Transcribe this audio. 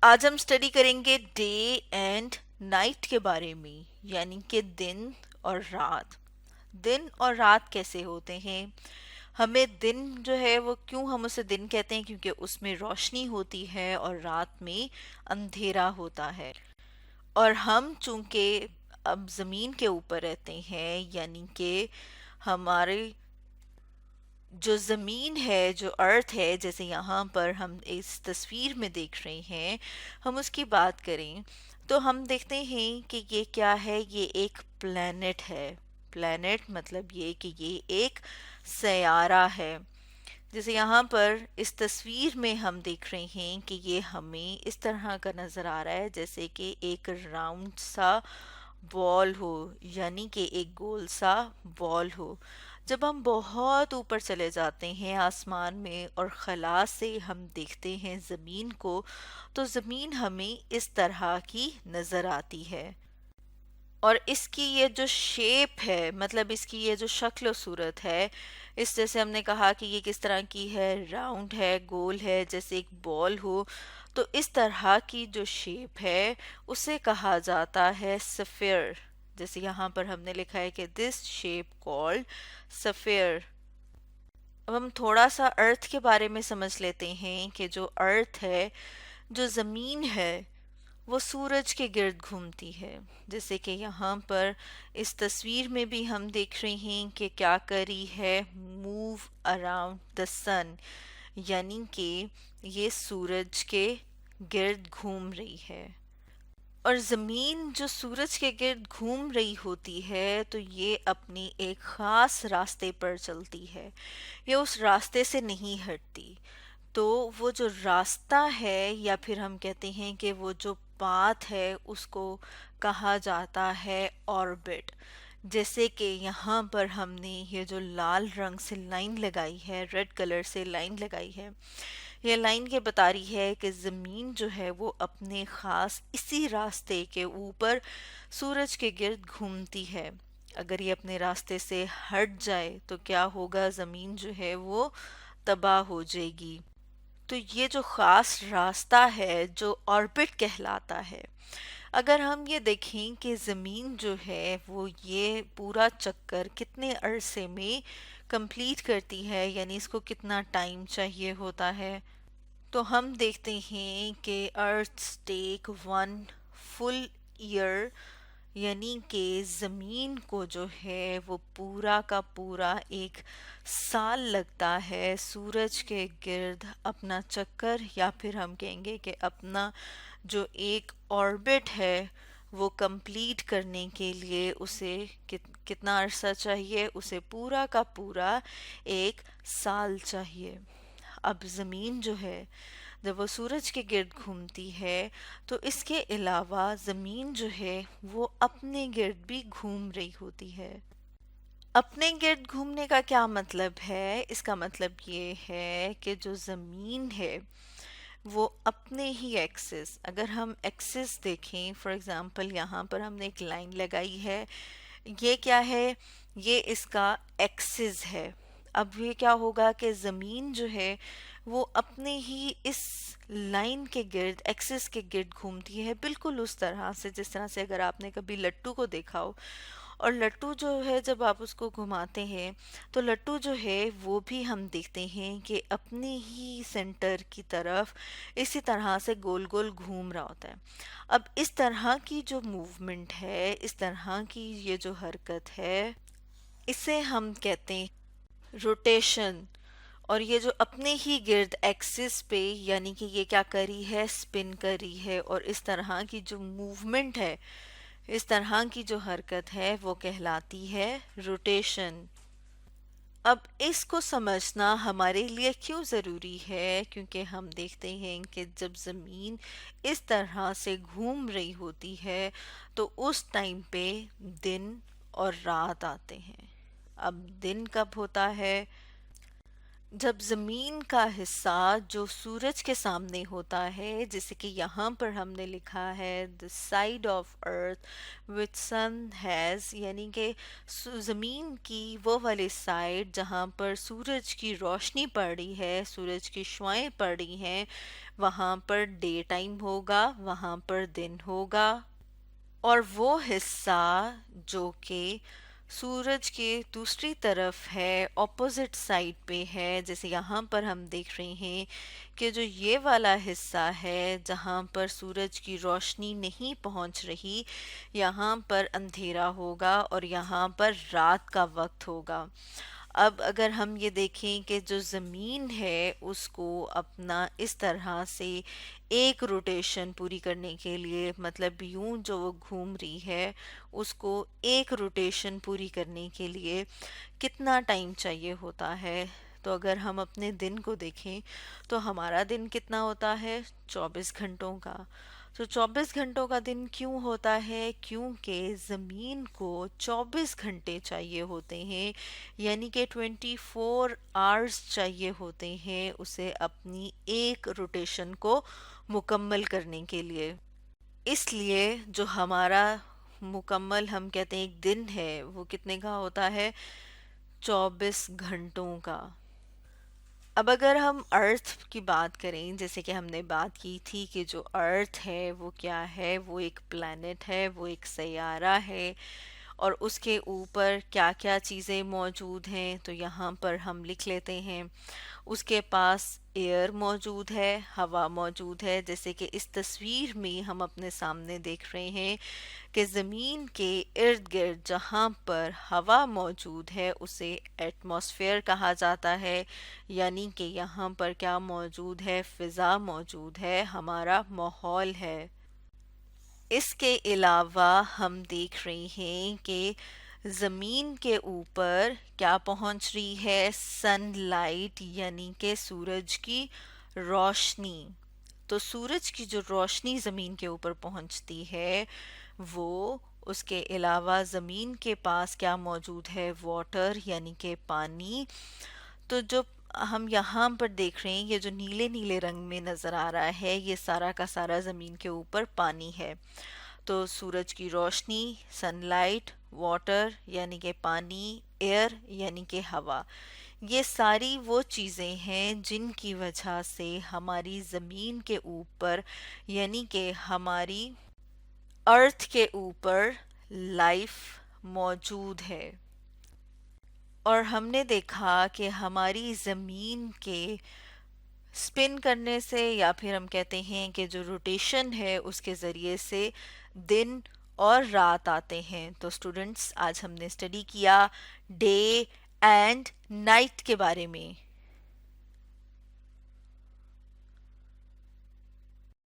آج ہم اسٹڈی کریں گے ڈے اینڈ نائٹ کے بارے میں، یعنی کہ دن اور رات۔ دن اور رات کیسے ہوتے ہیں؟ ہمیں دن جو ہے وہ کیوں ہم اسے دن کہتے ہیں؟ کیونکہ اس میں روشنی ہوتی ہے اور رات میں اندھیرا ہوتا ہے۔ اور ہم چونکہ اب زمین کے اوپر رہتے ہیں، یعنی کہ ہمارے جو زمین ہے، جو ارتھ ہے، جیسے یہاں پر ہم اس تصویر میں دیکھ رہے ہیں، ہم اس کی بات کریں تو ہم دیکھتے ہیں کہ یہ کیا ہے؟ یہ ایک پلینٹ ہے۔ پلینٹ مطلب یہ کہ یہ ایک سیارہ ہے۔ جیسے یہاں پر اس تصویر میں ہم دیکھ رہے ہیں کہ یہ ہمیں اس طرح کا نظر آ رہا ہے جیسے کہ ایک راؤنڈ سا بال ہو، یعنی کہ ایک گول سا بال ہو۔ جب ہم بہت اوپر چلے جاتے ہیں آسمان میں اور خلا سے ہم دیکھتے ہیں زمین کو، تو زمین ہمیں اس طرح کی نظر آتی ہے۔ اور اس کی یہ جو شیپ ہے، مطلب اس کی یہ جو شکل و صورت ہے، اس جیسے ہم نے کہا کہ یہ کس طرح کی ہے، راؤنڈ ہے، گول ہے، جیسے ایک بال ہو، تو اس طرح کی جو شیپ ہے اسے کہا جاتا ہے سفیر۔ جیسے یہاں پر ہم نے لکھا ہے کہ دس شیپ کالڈ سفیر۔ اب ہم تھوڑا سا ارتھ کے بارے میں سمجھ لیتے ہیں کہ جو ارتھ ہے، جو زمین ہے، وہ سورج کے گرد گھومتی ہے۔ جیسے کہ یہاں پر اس تصویر میں بھی ہم دیکھ رہے ہیں کہ کیا کر رہی ہے، موو اراؤنڈ دا سن، یعنی کہ یہ سورج کے گرد گھوم رہی ہے۔ اور زمین جو سورج کے گرد گھوم رہی ہوتی ہے تو یہ اپنی ایک خاص راستے پر چلتی ہے، یہ اس راستے سے نہیں ہٹتی۔ تو وہ جو راستہ ہے، یا پھر ہم کہتے ہیں کہ وہ جو پاتھ ہے، اس کو کہا جاتا ہے آربٹ۔ جیسے کہ یہاں پر ہم نے یہ جو لال رنگ سے لائن لگائی ہے، ریڈ کلر سے لائن لگائی ہے، یہ لائن یہ بتا رہی ہے کہ زمین جو ہے وہ اپنے خاص اسی راستے کے اوپر سورج کے گرد گھومتی ہے۔ اگر یہ اپنے راستے سے ہٹ جائے تو کیا ہوگا؟ زمین جو ہے وہ تباہ ہو جائے گی۔ تو یہ جو خاص راستہ ہے جو آربٹ کہلاتا ہے، اگر ہم یہ دیکھیں کہ زمین جو ہے وہ یہ پورا چکر کتنے عرصے میں کمپلیٹ کرتی ہے، یعنی اس کو کتنا ٹائم چاہیے ہوتا ہے، تو ہم دیکھتے ہیں کہ ارتھ ٹیک ون فل ایئر، یعنی کہ زمین کو جو ہے وہ پورا کا پورا ایک سال لگتا ہے سورج کے گرد اپنا چکر، یا پھر ہم کہیں گے کہ اپنا جو ایک آربٹ ہے وہ کمپلیٹ کرنے کے لیے اسے کتنا عرصہ چاہیے؟ اسے پورا کا پورا ایک سال چاہیے۔ اب زمین جو ہے جب وہ سورج کے گرد گھومتی ہے تو اس کے علاوہ زمین جو ہے وہ اپنے گرد بھی گھوم رہی ہوتی ہے۔ اپنے گرد گھومنے کا کیا مطلب ہے؟ اس کا مطلب یہ ہے کہ جو زمین ہے وہ اپنے ہی ایکسس، اگر ہم ایکسس دیکھیں، فار ایگزامپل یہاں پر ہم نے ایک لائن لگائی ہے، یہ کیا ہے؟ یہ اس کا ایکسس ہے۔ اب یہ کیا ہوگا کہ زمین جو ہے وہ اپنے ہی اس لائن کے گرد، ایکسس کے گرد گھومتی ہے، بالکل اس طرح سے جس طرح سے اگر آپ نے کبھی لٹو کو دیکھا ہو، اور لٹو جو ہے جب آپ اس کو گھماتے ہیں تو لٹو جو ہے وہ بھی ہم دیکھتے ہیں کہ اپنے ہی سینٹر کی طرف اسی طرح سے گول گول گھوم رہا ہوتا ہے۔ اب اس طرح کی جو موومنٹ ہے، اس طرح کی یہ جو حرکت ہے، اسے ہم کہتے ہیں روٹیشن۔ اور یہ جو اپنے ہی گرد ایکسس پہ، یعنی کہ یہ کیا کری ہے؟ سپن کری ہے، اور اس طرح کی جو موومنٹ ہے، اس طرح کی جو حرکت ہے وہ کہلاتی ہے روٹیشن۔ اب اس کو سمجھنا ہمارے لیے کیوں ضروری ہے؟ کیونکہ ہم دیکھتے ہیں کہ جب زمین اس طرح سے گھوم رہی ہوتی ہے تو اس ٹائم پہ دن اور رات آتے ہیں۔ اب دن کب ہوتا ہے؟ جب زمین کا حصہ جو سورج کے سامنے ہوتا ہے، جیسے کہ یہاں پر ہم نے لکھا ہے the side of earth which sun has، یعنی کہ زمین کی وہ والی سائڈ جہاں پر سورج کی روشنی پڑ رہی ہے، سورج کی شعائیں پڑ رہی ہیں، وہاں پر ڈے ٹائم ہوگا، وہاں پر دن ہوگا۔ اور وہ حصہ جو کہ سورج کے دوسری طرف ہے، اپوزٹ سائڈ پہ ہے، جیسے یہاں پر ہم دیکھ رہے ہیں کہ جو یہ والا حصہ ہے جہاں پر سورج کی روشنی نہیں پہنچ رہی، یہاں پر اندھیرا ہوگا اور یہاں پر رات کا وقت ہوگا۔ اب اگر ہم یہ دیکھیں کہ جو زمین ہے اس کو اپنا اس طرح سے ایک روٹیشن پوری کرنے کے لیے، مطلب یوں جو وہ گھوم رہی ہے، اس کو ایک روٹیشن پوری کرنے کے لیے کتنا ٹائم چاہیے ہوتا ہے؟ تو اگر ہم اپنے دن کو دیکھیں تو ہمارا دن کتنا ہوتا ہے؟ 24 گھنٹوں کا۔ تو 24 گھنٹوں کا دن کیوں ہوتا ہے؟ کیونکہ زمین کو 24 گھنٹے چاہیے ہوتے ہیں، یعنی کہ 24 آورز چاہیے ہوتے ہیں اسے اپنی ایک روٹیشن کو مکمل کرنے کے لیے۔ اس لیے جو ہمارا مکمل ہم کہتے ہیں ایک دن ہے، وہ کتنے کا ہوتا ہے؟ 24 گھنٹوں کا۔ اب اگر ہم ارتھ کی بات کریں، جیسے کہ ہم نے بات کی تھی کہ جو ارتھ ہے وہ کیا ہے، وہ ایک پلانٹ ہے، وہ ایک سیارہ ہے، اور اس کے اوپر کیا کیا چیزیں موجود ہیں تو یہاں پر ہم لکھ لیتے ہیں۔ اس کے پاس ایئر موجود ہے، ہوا موجود ہے، جیسے کہ اس تصویر میں ہم اپنے سامنے دیکھ رہے ہیں کہ زمین کے ارد گرد جہاں پر ہوا موجود ہے اسے ایٹماسفیئر کہا جاتا ہے، یعنی کہ یہاں پر کیا موجود ہے؟ فضا موجود ہے، ہمارا ماحول ہے۔ اس کے علاوہ ہم دیکھ رہے ہیں کہ زمین کے اوپر کیا پہنچ رہی ہے؟ سن لائٹ، یعنی کہ سورج کی روشنی۔ تو سورج کی جو روشنی زمین کے اوپر پہنچتی ہے، وہ اس کے علاوہ زمین کے پاس کیا موجود ہے؟ واٹر، یعنی کہ پانی۔ تو جو ہم یہاں پر دیکھ رہے ہیں، یہ جو نیلے نیلے رنگ میں نظر آ رہا ہے، یہ سارا کا سارا زمین کے اوپر پانی ہے۔ تو سورج کی روشنی، سن لائٹ، واٹر یعنی کہ پانی، ایئر یعنی کہ ہوا، یہ ساری وہ چیزیں ہیں جن کی وجہ سے ہماری زمین کے اوپر، یعنی کہ ہماری ارتھ کے اوپر لائف موجود ہے۔ اور ہم نے دیکھا کہ ہماری زمین کے اسپن کرنے سے، یا پھر ہم کہتے ہیں کہ جو روٹیشن ہے اس کے ذریعے سے دن اور رات آتے ہیں۔ تو اسٹوڈنٹس، آج ہم نے اسٹڈی کیا ڈے اینڈ نائٹ کے بارے میں۔